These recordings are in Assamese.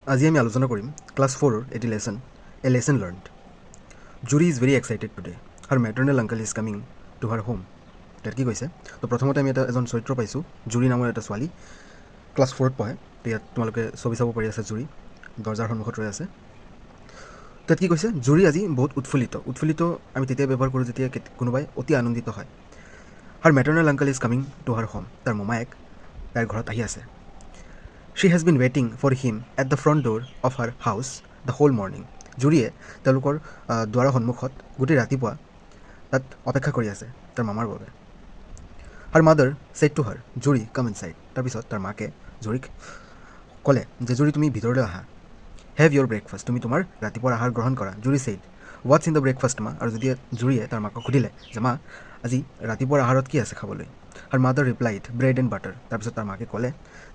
আজি আমি আলোচনা কৰিম ক্লাছ 4 এটি lesson A lesson learned. Juri is very excited today. Her maternal uncle is coming to her home. তাত কি কৈছে? তো প্ৰথমতে আমি এজন চৰিত্ৰ পাইছোঁ, জুৰি নামৰ এটা ছোৱালী, ক্লাছ 4ত পঢ়ে। তো ইয়াত তোমালোকে ছবি চাব পাৰি আছে, জুৰি দৰ্জাৰ সন্মুখত ৰৈ আছে। তাত কি কৈছে? জুৰি আজি বহুত উৎফুল্লিত আমি তেতিয়া ব্যৱহাৰ কৰোঁ যেতিয়া কোনোবাই অতি আনন্দিত হয়। Her maternal uncle is coming to her home. তাৰ মোমায়েক তাইৰ ঘৰত আহি আছে। She has been waiting for him at the front door of her house the whole morning. জুৰিয়ে তেওঁলোকৰ দুৱাৰৰ সন্মুখত গোটেই ৰাতিপুৱা তাত অপেক্ষা কৰি আছে তাৰ মামাৰ বাবে। Her mother said to her, জুৰি come inside. তাৰপিছত তাৰ মাকে জুৰিক ক'লে যে জুৰি তুমি ভিতৰলৈ আহা। Have your breakfast. তুমি তোমাৰ ৰাতিপুৱাৰ আহাৰ গ্ৰহণ কৰা। জুৰি said, what's in the breakfast মা? আৰু যদি জুৰিয়ে তাৰ মাকক সুধিলে যে মা আজি ৰাতিপুৱাৰ আহাৰত কি আছে খাবলৈ? Her mother replied, bread and butter. তাৰপিছত তাৰ মাকে ক'লে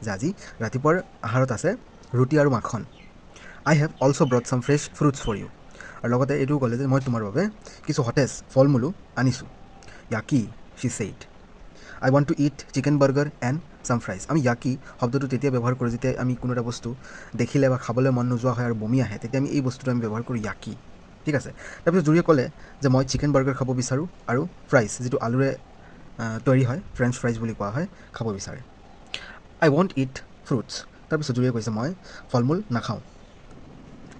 যে আজি ৰাতিপুৱাৰ আহাৰত আছে ৰুটি আৰু মাখন। I have also brought some fresh fruits for you. আৰু লগতে এইটোও ক'লে যে মই তোমাৰ বাবে কিছু সতেজ ফল মূলো আনিছোঁ। Yaki, she said. I want to eat chicken burger and some fries. আমি ইয়াকি শব্দটো তেতিয়া ব্যৱহাৰ কৰোঁ যেতিয়া আমি কোনো এটা বস্তু দেখিলে বা খাবলৈ মন নোযোৱা হয় আৰু বমি আহে, তেতিয়া আমি এই বস্তুটো আমি ব্যৱহাৰ কৰোঁ ইয়াকি। ঠিক আছে। তাৰপিছত জুৰিয়ে ক'লে যে মই চিকেন বাৰ্গাৰ খাব বিচাৰোঁ আৰু ফ্ৰাইজ, যিটো আলুৰে তৈয়াৰী হয়, ফ্ৰেঞ্চ ফ্ৰাইজ বুলি কোৱা হয়, খাব বিচাৰে। I won't eat fruits. তাৰপিছত জুৰিয়ে কৈছে মই ফল মূল নাখাওঁ।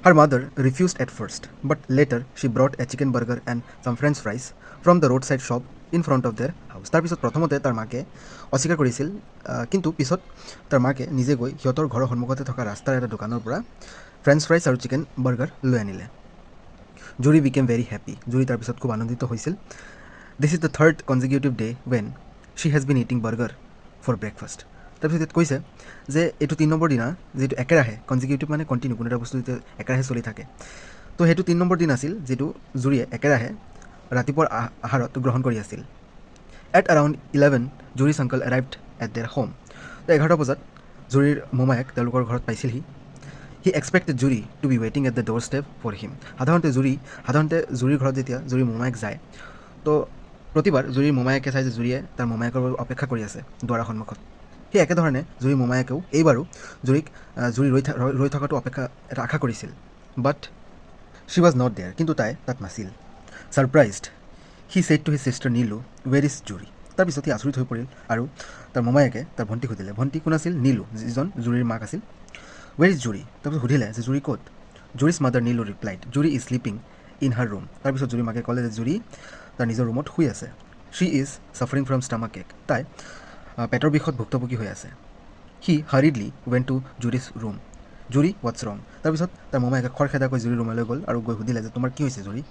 Her mother refused at first, but later she brought a chicken burger and some french fries from the roadside shop in front of their house. তাৰপিছত প্ৰথমতে তাৰ মাকে অস্বীকাৰ কৰিছিল, কিন্তু পিছত তাৰ মাকে নিজে গৈ সিহঁতৰ ঘৰৰ সন্মুখতে থকা ৰাস্তাৰ এটা দোকানৰ পৰা ফ্ৰেঞ্চ ফ্ৰাইজ আৰু চিকেন বাৰ্গাৰ লৈ আনিলে। জুৰি বিকেম ভেৰি হেপী। জুৰি তাৰপিছত খুব আনন্দিত হৈছিল। This is the third consecutive day when she has been eating burger for breakfast. তাৰপিছত ইয়াত কৈছে যে এইটো 3 নম্বৰ দিনা, যিটো একেৰাহে কনজিকিউটিভ মানে কণ্টিনিউ, কোনো এটা বস্তু যেতিয়া একেৰাহে চলি থাকে, তো সেইটো 3 নম্বৰ দিন আছিল যিটো জুৰিয়ে একেৰাহে ৰাতিপুৱাৰ আহাৰত গ্ৰহণ কৰি আছিল। At around 11 Juri's uncle arrived at their home. তো 11টা বজাত জুৰিৰ মোমায়েক তেওঁলোকৰ ঘৰত পাইছিলহি। He expected Juri to be ৱেইটিং at the door step for him. সাধাৰণতে জুৰিৰ ঘৰত যেতিয়া জুৰিৰ মোমায়েক যায়, তো প্ৰতিবাৰ জুৰিৰ মোমায়েকে চাই যে জুৰিয়ে তাৰ মোমায়েকৰ বাবে অপেক্ষা কৰি আছে দুৱাৰৰ সন্মুখত। সেই একেধৰণে জুৰিৰ মোমায়েকেও এইবাৰো জুৰি ৰৈ থকাটো এটা আশা কৰিছিল। বাট শ্বি ৱাজ নট দেয়াৰ, কিন্তু তাই তাত নাছিল। Surprised he said to his sister Nilu, ৱেৰ is জুৰি। তাৰপিছত সি আচৰিত হৈ পৰিল আৰু তাৰ মোমায়েকে তাৰ ভণ্টিক সুধিলে। ভণ্টি কোন আছিল? নীলু, যিজন জুৰিৰ মাক আছিল। ৱেৰ ইজ জুৰি? তাৰপিছত সুধিলে যে জুৰি ক'ত? জুৰিছ মাদাৰ নীলু ৰিপ্লাইড, জুৰি is sleeping in her room. তাৰপিছত জুৰিৰ মাকে ক'লে যে জুৰি তাৰ নিজৰ ৰুমত শুই আছে। শ্বি ইজ ছাফাৰিং ফ্ৰম ষ্টামাক এক। তাই পেটৰ বিষত ভুক্তভোগী হৈ আছে। হি হাৰিডলি ৱেণ্ট টু জুৰিছ ৰুম। জুৰি হোৱাটছ ৰং? তাৰপিছত তাৰ মোমায়েকে খৰখেদাকৈ জুৰিৰ ৰুমলৈ গ'ল আৰু গৈ সুধিলে যে তোমাৰ কি হৈছে জুৰি?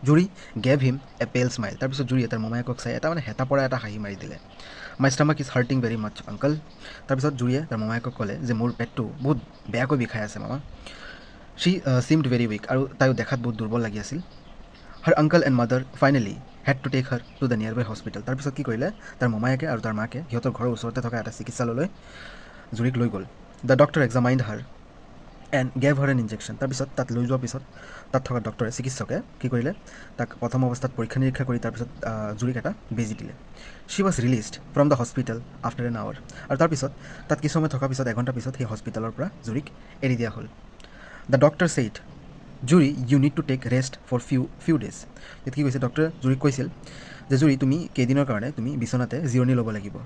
জুৰি গেভ হিম এ পেল স্মাইল। তাৰপিছত জুৰিয়ে তাৰ মোমায়েকক চাই এটা হেতা পৰা এটা হাঁহি মাৰি দিলে। মাই ষ্টামাক ইজ হাৰ্টিং ভেৰি মাছ আংকল। তাৰপিছত জুৰিয়ে তাৰ মোমায়েকক ক'লে যে মোৰ পেটটো বহুত বেয়াকৈ বিষাই আছে মামা। শ্বি ছিমড ভেৰি উইক, আৰু তাইও দেখাত বহুত দুৰ্বল লাগি আছিল। Her uncle and mother finally had to take her to the nearby hospital. তাৰপিছত কি কৰিলে, তাৰ মোমায়েকে আৰু তাৰ মাকে সিহঁতৰ ঘৰৰ ওচৰতে থকা এটা চিকিৎসালয়লৈ জুৰিক লৈ গ'ল। The doctor examined her and gave her N injection. তাৰপিছত তাত লৈ যোৱাৰ পিছত তাত থকা চিকিৎসকে কি কৰিলে, তাক প্ৰথম অৱস্থাত পৰীক্ষা নিৰীক্ষা কৰি তাৰপিছত জুৰিক এটা বেজি দিলে। She was released from the hospital after an hour. আৰু তাৰপিছত তাত কিছু সময় থকাৰ পিছত, এঘণ্টাৰ পিছত সেই হস্পিটেলৰ পৰা জুৰিক এৰি দিয়া হ'ল। The doctor said, Juri you need to take rest for few days. ইয়াত কি কৈছে, ডক্টৰে জুৰিক কৈছিল যে জুৰি তুমি কেইদিনৰ কাৰণে তুমি বিচনাতে জিৰণি ল'ব লাগিব।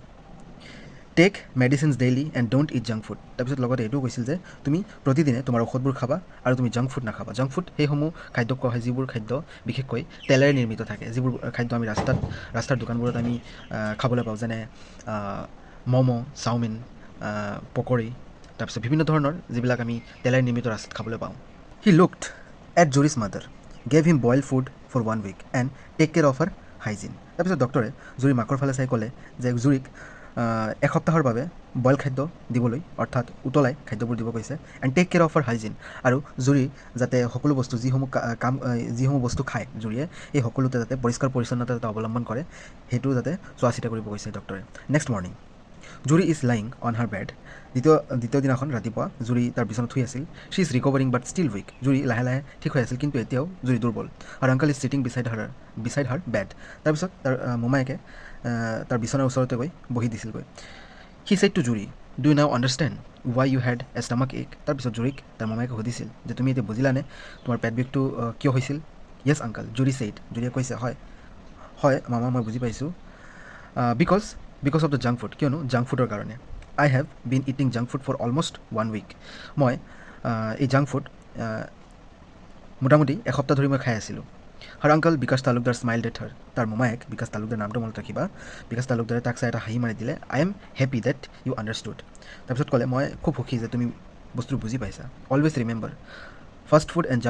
Take medicines daily and don't eat junk food. তাৰপিছত লগতে এইটোও কৈছিল যে তুমি প্ৰতিদিনে তোমাৰ ঔষধবোৰ খাবা আৰু তুমি জাংক ফুড নাখাবা। জাংক ফুড সেইসমূহ খাদ্য কোৱা হয় যিবোৰ খাদ্য বিশেষকৈ তেলেৰে নিৰ্মিত থাকে, যিবোৰ খাদ্য আমি ৰাস্তাৰ দোকানবোৰত আমি খাবলৈ পাওঁ, যেনে ম'ম', চাওমিন, পকৰি, তাৰপিছত বিভিন্ন ধৰণৰ যিবিলাক আমি তেলেৰে নিৰ্মিত ৰাস্তাত খাবলৈ পাওঁ। He looked at Juri's mother, gave him boil food for 1 week and take care of her hygiene. তাৰপিছত ডক্টৰে জুৰিৰ মাকৰ ফালে চাই ক'লে যে জুৰিক এসপ্তাহৰ বাবে বইল খাদ্য দিবলৈ, অৰ্থাৎ উতলাই খাদ্যবোৰ দিব কৈছে, and take care of her hygiene, আৰু জুৰি যাতে সকলো বস্তু যিসমূহ বস্তু খায় জুৰিয়ে, এই সকলোতে যাতে পৰিষ্কাৰ পৰিচ্ছন্নতা যাতে অৱলম্বন কৰে, সেইটো যাতে চোৱা চিতা কৰিব কৈছে ডক্টৰে। নেক্সট মৰ্ণিং জুৰি is lying on her bed. দ্বিতীয় দিনাখন ৰাতিপুৱা জুৰি তাৰ বিচনাত শুই আছিল। শ্বি ইজ ৰিকভাৰিং বাট ষ্টিল উইক। জুৰি লাহে লাহে ঠিক হৈ আছিল, কিন্তু এতিয়াও জুৰি দুৰ্বল। আৰু uncle is sitting beside her bed. তাৰপিছত তাৰ মোমায়েকে তাৰ বিচনাৰ ওচৰতে গৈ বহি দিছিলগৈ। He said to Juri, do you now understand why you had a stomach ache? তাৰপিছত জুৰিক তাৰ মামায়েকে সুধিছিল যে তুমি এতিয়া বুজিলানে তোমাৰ পেট বিষটো কিয় হৈছিল? য়েছ আংকল, জুৰি ছেইড। জুৰিয়ে কৈছে হয় হয় মামা, মই বুজি পাইছোঁ। Because of the junk food, কিয়নো জাংক ফুডৰ কাৰণে। I have been eating junk food for almost 1 week. মই এই জাংক ফুড মোটামুটি এসপ্তাহ ধৰি মই খাই আছিলোঁ। Her uncle Bikash Talukdar smiled at her. তাৰ মোমায়েক বিকাশ তালুকদাৰ, নামটো মনত ৰাখিবা, বিকাশ তালুকদাৰে তাক চাই এটা হাঁহি মাৰি দিলে। I am happy that you understood. তাৰপিছত ক'লে মই খুব সুখী যে তুমি বস্তুটো বুজি পাইছা। Always remember fast food and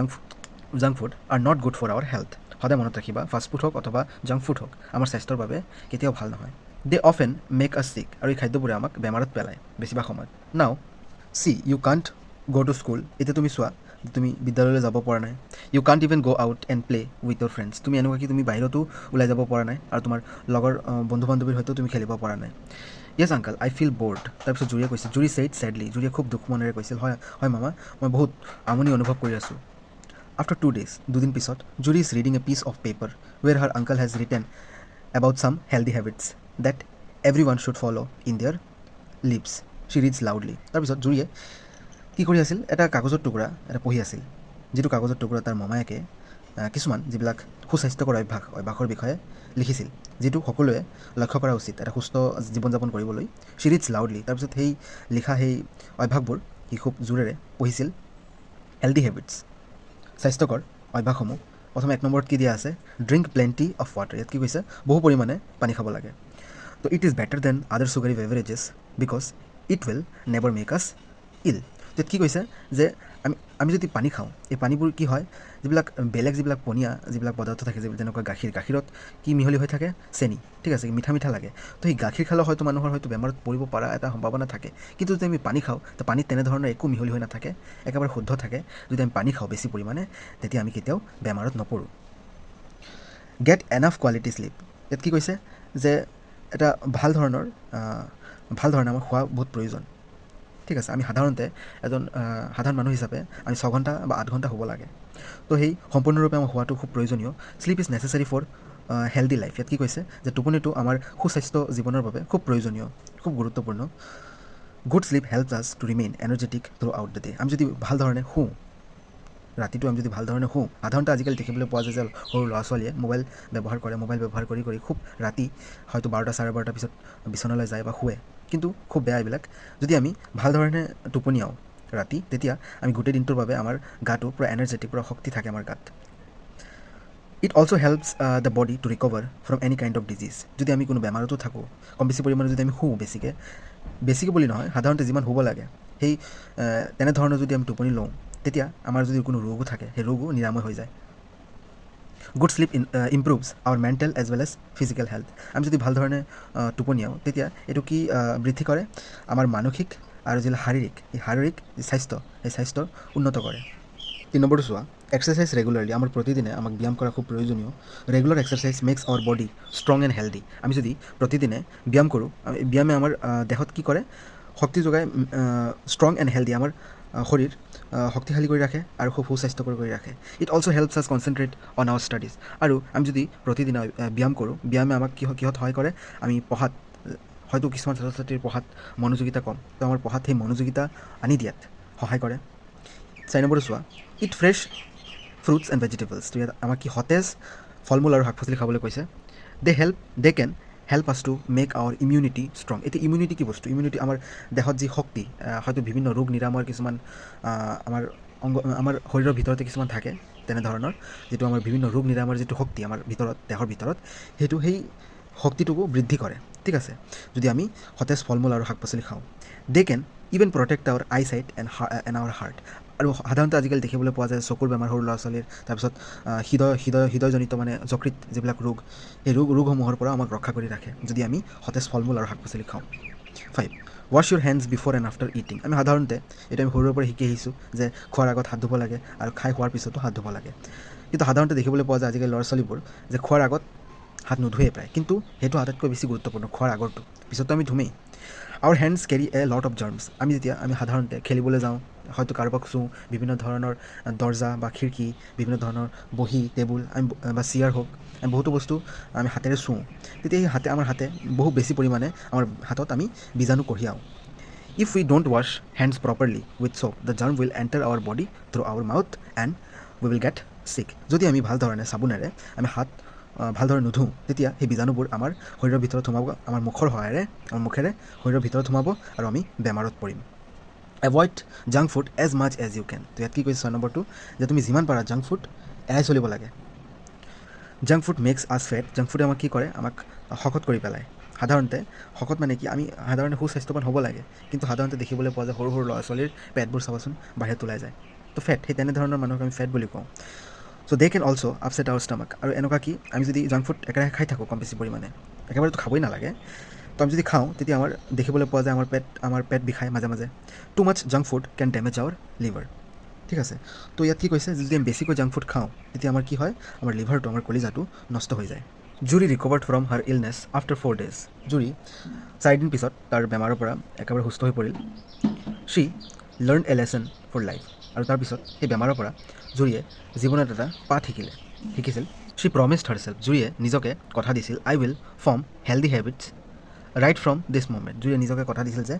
junk food are not good for our health. সদায় মনত ৰাখিবা, ফাষ্ট ফুড হওক অথবা জাংক ফুড হওক আমাৰ স্বাস্থ্যৰ বাবে কেতিয়াও ভাল নহয়। They often make us sick. আৰু এই খাদ্যবোৰে আমাক বেমাৰত পেলায় বেছিভাগ সময়ত। Now see you can't go' to school. এতিয়া তুমি চোৱা, তুমি বিদ্যালয়লৈ যাব পৰা নাই। You can't even go' out and play with your friends. তুমি এনেকুৱা কি তুমি বাহিৰতো ওলাই যাব পৰা নাই আৰু তোমাৰ লগৰ বন্ধু বান্ধৱীৰ সৈতেও তুমি খেলিব পৰা নাই। য়েছ আংকল, আই ফিল ব'ৰ্ড। তাৰপিছত জুৰিয়ে কৈছিল, জুৰি ছেইড ছেডলি। জুৰিয়ে খুব দুখ মনেৰে কৈছিল, হয় হয় মামা, মই বহুত আমনি অনুভৱ কৰি আছোঁ। আফটাৰ 2 days, দুদিন পিছত, Juri is reading a piece of paper where her uncle has written about some healthy habits that every one should follow' in their lives. She reads loudly. তাৰপিছত জুৰিয়ে কি কৰি আছিল, এটা কাগজৰ টুকুৰা এটা পঢ়ি আছিল, যিটো কাগজৰ টুকুৰা তাৰ মামায়েকে কিছুমান যিবিলাক সুস্বাস্থ্যকৰ অভ্যাসৰ বিষয়ে লিখিছিল, যিটো সকলোৱে লক্ষ্য কৰা উচিত এটা সুস্থ জীৱন যাপন কৰিবলৈ। শ্বি ৰিডছ লাউডলি। তাৰপিছত সেই লিখা সেই অভ্যাসবোৰ সি খুব জোৰেৰে পঢ়িছিল। হেল্ডি হেবিটছ, স্বাস্থ্যকৰ অভ্যাসসমূহ। প্ৰথমে 1 নম্বৰত কি দিয়া আছে, ড্ৰিংক প্লেণ্টি অফ ৱাটাৰ। ইয়াত কি কৈছে, বহু পৰিমাণে পানী খাব লাগে। তো it is better than other sugary beverages because it will never make us ill. ইয়াত কি কৈছে যে আমি যদি পানী খাওঁ, এই পানীবোৰ কি হয়, বেলেগ যিবিলাক পনীয়া যিবিলাক পদাৰ্থ থাকে, যেনেকুৱা গাখীৰত কি মিহলি হৈ থাকে, চেনি, ঠিক আছে, মিঠা মিঠা লাগে। তো সেই গাখীৰ খালে হয়তো মানুহৰ হয়তো বেমাৰত পৰিব পৰা এটা সম্ভাৱনা থাকে। কিন্তু যদি আমি পানী খাওঁ, তো পানীত তেনেধৰণৰ একো মিহলি হৈ নাথাকে, একেবাৰে শুদ্ধ থাকে। যদি আমি পানী খাওঁ বেছি পৰিমাণে, তেতিয়া আমি কেতিয়াও বেমাৰত নপৰোঁ। Get enough quality sleep. ইয়াত কি কৈছে যে এটা ভাল ধৰণে আমাৰ খোৱা বহুত প্ৰয়োজন। ঠিক আছে, আমি সাধাৰণতে এজন সাধাৰণ মানুহ হিচাপে আমি 6 ঘণ্টা বা 8 ঘণ্টা শুব লাগে। তো সেই সম্পূৰ্ণৰূপে আমাৰ শুৱাটো খুব প্ৰয়োজনীয়। Sleep is necessary for healthy life. ইয়াত কি কৈছে যে টোপনিটো আমাৰ সুস্বাস্থ্য জীৱনৰ বাবে খুব প্ৰয়োজনীয়, খুব গুৰুত্বপূৰ্ণ। Good sleep helps us to remain energetic throughout the day. আমি যদি ভাল ধৰণে শুওঁ, ৰাতিটো আমি যদি ভাল ধৰণে শুওঁ, সাধাৰণতে আজিকালি দেখিবলৈ পোৱা যায় যে সৰু ল'ৰা ছোৱালীয়ে মোবাইল ব্যৱহাৰ কৰি খুব ৰাতি হয়তো 12টা 12:30 পিছত বিচনালৈ যায় বা শুৱে, কিন্তু খুব বেয়া এইবিলাক। যদি আমি ভাল ধৰণে টোপনিয়াওঁ ৰাতি, তেতিয়া আমি গোটেই দিনটোৰ বাবে আমাৰ গাটো পূৰা এনাৰ্জেটিক, পূৰা শক্তি থাকে আমাৰ গাত। It also' helps the body to recover from any kind of disease. যদি আমি কোনো বেমাৰতো থাকোঁ, কম বেছি পৰিমাণে যদি আমি শুওঁ বেছিকৈ বুলি নহয়, সাধাৰণতে যিমান শুব লাগে, সেই তেনেধৰণৰ যদি আমি টোপনি লওঁ, তেতিয়া আমাৰ যদি কোনো ৰোগো থাকে, সেই ৰোগো নিৰাময় হৈ যায়। Good sleep improves our mental as well as physical health. আমি যদি ভাল ধৰণে টোপনিয়াওঁ, তেতিয়া এইটো কি বৃদ্ধি কৰে, আমাৰ মানসিক আৰু যি শাৰীৰিক স্বাস্থ্য, সেই স্বাস্থ্য উন্নত কৰে। 3 নম্বৰটো চোৱা, এক্সাৰচাইজ ৰেগুলাৰলি। আমাৰ প্ৰতিদিনে আমাক ব্যায়াম কৰা খুব প্ৰয়োজনীয়। Regular exercise makes our body strong and healthy. আমি যদি প্ৰতিদিনে ব্যায়াম কৰোঁ, ব্যায়ামে আমাৰ দেহত কি কৰে, শক্তি যোগায়, ষ্ট্ৰং এণ্ড হেল্ডি, আমাৰ শৰীৰ শক্তিশালী কৰি ৰাখে আৰু খুব সুস্বাস্থ্যকৰ কৰি ৰাখে। ইট অলছ' হেল্পছ আছ কনচেনট্ৰেট অন আৱাৰ ষ্টাডিজ। আৰু আমি যদি প্ৰতিদিনে ব্যায়াম কৰোঁ, ব্যায়ামে আমাক কিহত সহায় কৰে, আমি পঢ়াত, হয়তো কিছুমান ছাত্ৰ ছাত্ৰীৰ পঢ়াত মনোযোগিতা কম, তো আমাৰ পঢ়াত সেই মনোযোগিতা আনি দিয়াত সহায় কৰে। 4 নম্বৰটো চোৱা, it fresh fruits and vegetables. তো ইয়াত আমাক কি সতেজ ফল মূল আৰু শাক পাচলি খাবলৈ কৈছে। They can help us to make our immunity strong. এতিয়া ইমিউনিটি কি বস্তু, ইমিউনিটি আমাৰ দেহত যি শক্তি, হয়তো বিভিন্ন ৰোগ নিৰাময়ৰ কিছুমান আমাৰ শৰীৰৰ ভিতৰতে কিছুমান থাকে, তেনেধৰণৰ যিটো আমাৰ বিভিন্ন ৰোগ নিৰাময়ৰ যিটো শক্তি আমাৰ দেহৰ ভিতৰত, সেই শক্তিটোকো বৃদ্ধি কৰে। ঠিক আছে, যদি আমি সতেজ ফল মূল আৰু শাক পাচলি খাওঁ। They can even protect our eyesight and our heart. আৰু সাধাৰণতে আজিকালি দেখিবলৈ পোৱা যায় চকুৰ বেমাৰ সৰু ল'ৰা ছোৱালীৰ, তাৰপিছত হৃদয়জনিত মানে যকৃত যিবিলাক ৰোগ, সেই ৰোগসমূহৰ পৰা আমাক ৰক্ষা কৰি ৰাখে যদি আমি সতেজ ফল মূল আৰু শাক পাচলি খাওঁ। 5. Wash Euro hands before and after eating. আমি সাধাৰণতে এইটো আমি সৰুৰে পৰা শিকি আহিছোঁ যে খোৱাৰ আগত হাত ধুব লাগে আৰু খাই খোৱাৰ পিছতো হাত ধুব লাগে। কিন্তু সাধাৰণতে দেখিবলৈ পোৱা যায় আজিকালি ল'ৰা ছোৱালীবোৰ যে খোৱাৰ আগত হাত নোধোৱে প্ৰায়, কিন্তু সেইটো আটাইতকৈ বেছি গুৰুত্বপূৰ্ণ, খোৱাৰ আগৰটো, পিছতো আমি ধুমেই। Our hands carry a lot of germs. আমি সাধাৰণতে খেলিবলৈ যাওঁ, হয়তো কাৰোবাক চুওঁ, বিভিন্ন ধৰণৰ দৰ্জা বা খিৰিকী, বিভিন্ন ধৰণৰ বহী টেবুল বা চেয়াৰ হওক, আমি বহুতো বস্তু আমি হাতেৰে চুওঁ, তেতিয়া সেই আমাৰ হাতে বহু বেছি পৰিমাণে আমাৰ হাতত আমি বীজাণু কঢ়িয়াওঁ। If we don't wash hands properly with soap, the germ will enter our body through our mouth and we will get sick. যদি আমি ভাল ধৰণে চাবোনেৰে আমি হাত ভালদৰে নুধুওঁ তেতিয়া সেই বীজাণুবোৰ আমাৰ শৰীৰৰ ভিতৰত সোমাব, আমাৰ মুখৰ সহায়েৰে আমাৰ মুখেৰে শৰীৰৰ ভিতৰত সোমাব আৰু আমি বেমাৰত পৰিম। Avoid junk food as much as you can. তো ইয়াত কি কৈছে 6 নম্বৰটো, যে তুমি যিমান পাৰা জাংক ফুড এৰাই চলিব লাগে। জাংক ফুড মেক্স আছ ফেট। জাংক ফুডে আমাক কি কৰে, আমাক শকত কৰি পেলায়। সাধাৰণতে শকত মানে কি, আমি সাধাৰণতে সুস্বাস্থ্যৱান হ'ব লাগে, কিন্তু সাধাৰণতে দেখিবলৈ পোৱা যায় সৰু সৰু ল'ৰা ছোৱালীৰ পেটবোৰ চাবাচোন বাহিৰত ওলাই যায়। তো ফেট, সেই তেনেধৰণৰ মানুহক আমি ফেট বুলি কওঁ। চ' দে কেন অলছ' আপছেট আৱাৰ ষ্টামাক। আৰু এনেকুৱা কি, আমি যদি জাংক ফুড একেৰাহে খাই থাকোঁ কম বেছি পৰিমাণে, একেবাৰেতো খাবই নালাগে, তো আমি যদি খাওঁ তেতিয়া আমাৰ দেখিবলৈ পোৱা যায় আমাৰ পেট বিষায় মাজে মাজে। টু মাছ জাংক ফুড কেন ডেমেজ আৱাৰ লিভাৰ। ঠিক আছে, তো ইয়াত কি কৈছে, যদি আমি বেছিকৈ জাংক ফুড খাওঁ তেতিয়া আমাৰ কি হয়, আমাৰ লিভাৰটো, আমাৰ কলিজাটো নষ্ট হৈ যায়। Juri recovered from her illness after 4 days। জুৰি 4 দিন পিছত তাৰ বেমাৰৰ পৰা একেবাৰে সুস্থ হৈ পৰিল। She learn a lesson for life. আৰু তাৰপিছত সেই বেমাৰৰ পৰা জুৰিয়ে জীৱনত এটা পাঠ শিকিছিল। শ্বি প্ৰমিছড হাৰছেল্ফ। জুৰিয়ে নিজকে কথা দিছিল, I will form healthy habits right from this moment. জুৰিয়ে নিজকে কথা দিছিল যে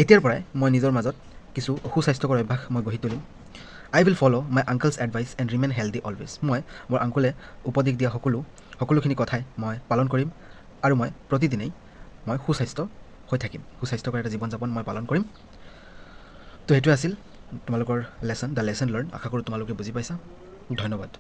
এতিয়াৰ পৰাই মই নিজৰ মাজত কিছু সুস্বাস্থ্যকৰ অভ্যাস মই গঢ়ি তুলিম। I will follow' my uncle's advice and remain healthy always. মই মোৰ আংকুলে উপদেশ দিয়া সকলোখিনি কথাই মই পালন কৰিম আৰু মই প্ৰতিদিনেই মই সুস্বাস্থ্য হৈ থাকিম, সুস্বাস্থ্যকৰ এটা জীৱন যাপন মই পালন কৰিম। তো সেইটোৱে আছিল তোমালোকৰ লেচন, দ্য লেচন লাৰ্ণ। আশা কৰোঁ তোমালোকে বুজি পাইছা। ধন্যবাদ।